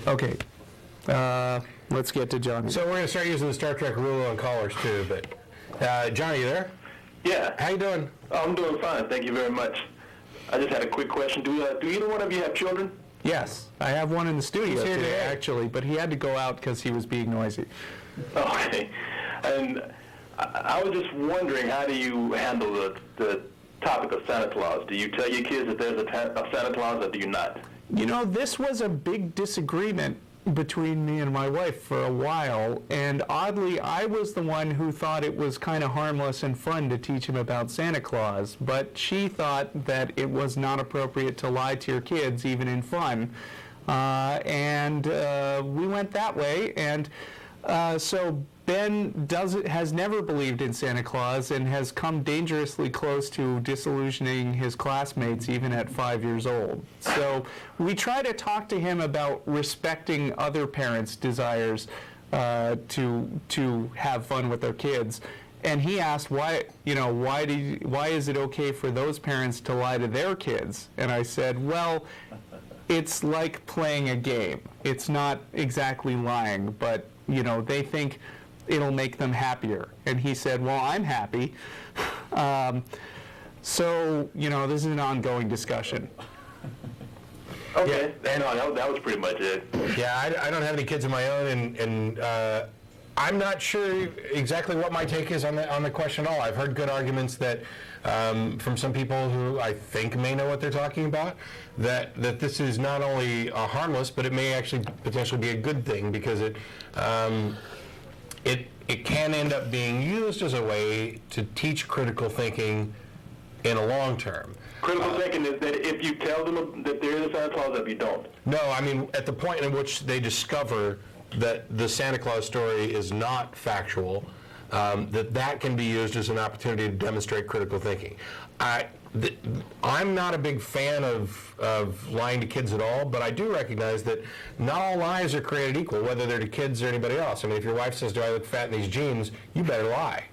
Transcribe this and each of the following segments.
Okay. Let's get to Johnny. So we're going to start using the Star Trek rule on callers too, but Johnny, you there? Yeah. How you doing? Oh, I'm doing fine. Thank you very much. I just had a quick question. Do either one of you have children? Yes, I have one in the studio He's here today, today. actually, but he had to go out because he was being noisy. Okay. And I was just wondering, how do you handle the topic of Santa Claus? Do you tell your kids that there's a Santa Claus, or do you not? You know, this was a big disagreement between me and my wife for a while, and oddly, I was the one who thought it was kind of harmless and fun to teach him about Santa Claus, but she thought that it was not appropriate to lie to your kids, even in fun, and we went that way, and so Ben has never believed in Santa Claus and has come dangerously close to disillusioning his classmates even at 5 years old. So we try to talk to him about respecting other parents' desires to have fun with their kids. And he asked, why is it okay for those parents to lie to their kids? And I said, well, it's like playing a game. It's not exactly lying, but they think it'll make them happier. And he said, well, I'm happy. So, this is an ongoing discussion. Okay. Yeah. No, that was pretty much it. Yeah, I don't have any kids of my own, and I'm not sure exactly what my take is on the question at all. I've heard good arguments that from some people who I think may know what they're talking about, that this is not only harmless, but it may actually potentially be a good thing, because it can end up being used as a way to teach critical thinking in a long term. Critical thinking is that if you tell them that there is a Santa Claus, if you don't. No, I mean at the point in which they discover that the Santa Claus story is not factual, that can be used as an opportunity to demonstrate critical thinking. I'm not a big fan of lying to kids at all, but I do recognize that not all lies are created equal, whether they're to kids or anybody else. I mean, if your wife says, do I look fat in these jeans, you better lie.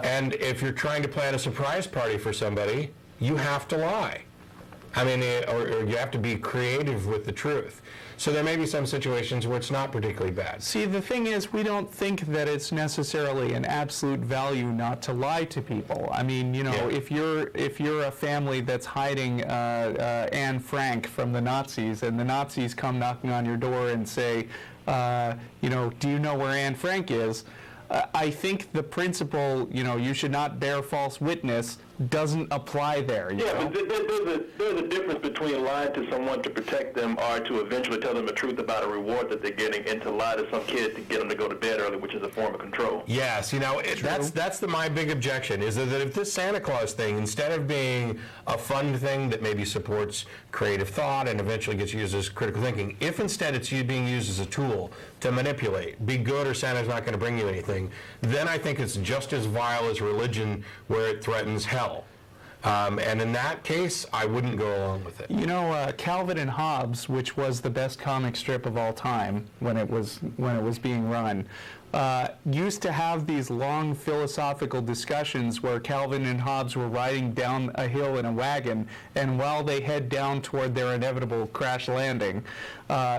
and if you're trying to plan a surprise party for somebody, you have to lie. I mean, or you have to be creative with the truth. So there may be some situations where it's not particularly bad. See, the thing is, we don't think that it's necessarily an absolute value not to lie to people. I mean, if you're a family that's hiding Anne Frank from the Nazis, and the Nazis come knocking on your door and say, do you know where Anne Frank is? I think the principle, you should not bear false witness, doesn't apply there. But there's a difference between lying to someone to protect them or to eventually tell them the truth about a reward that they're getting, and to lie to some kid to get them to go to bed early, which is a form of control. Yes, that's my big objection, is that if this Santa Claus thing, instead of being a fun thing that maybe supports creative thought and eventually gets used as critical thinking, if instead it's being used as a tool to manipulate, be good or Santa's not going to bring you anything, then I think it's just as vile as religion, where it threatens hell. And in that case, I wouldn't go along with it. Calvin and Hobbes, which was the best comic strip of all time when it was being run, used to have these long philosophical discussions where Calvin and Hobbes were riding down a hill in a wagon, and while they head down toward their inevitable crash landing,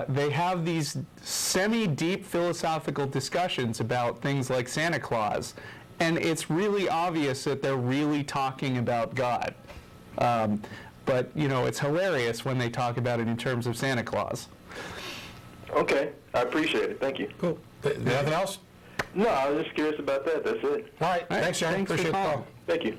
they have these semi-deep philosophical discussions about things like Santa Claus. And it's really obvious that they're really talking about God. But, it's hilarious when they talk about it in terms of Santa Claus. Okay. I appreciate it. Thank you. Cool. Nothing else? No, I was just curious about that. That's it. All right. Thanks, John. Thanks for Appreciate the calling. call. Thank you.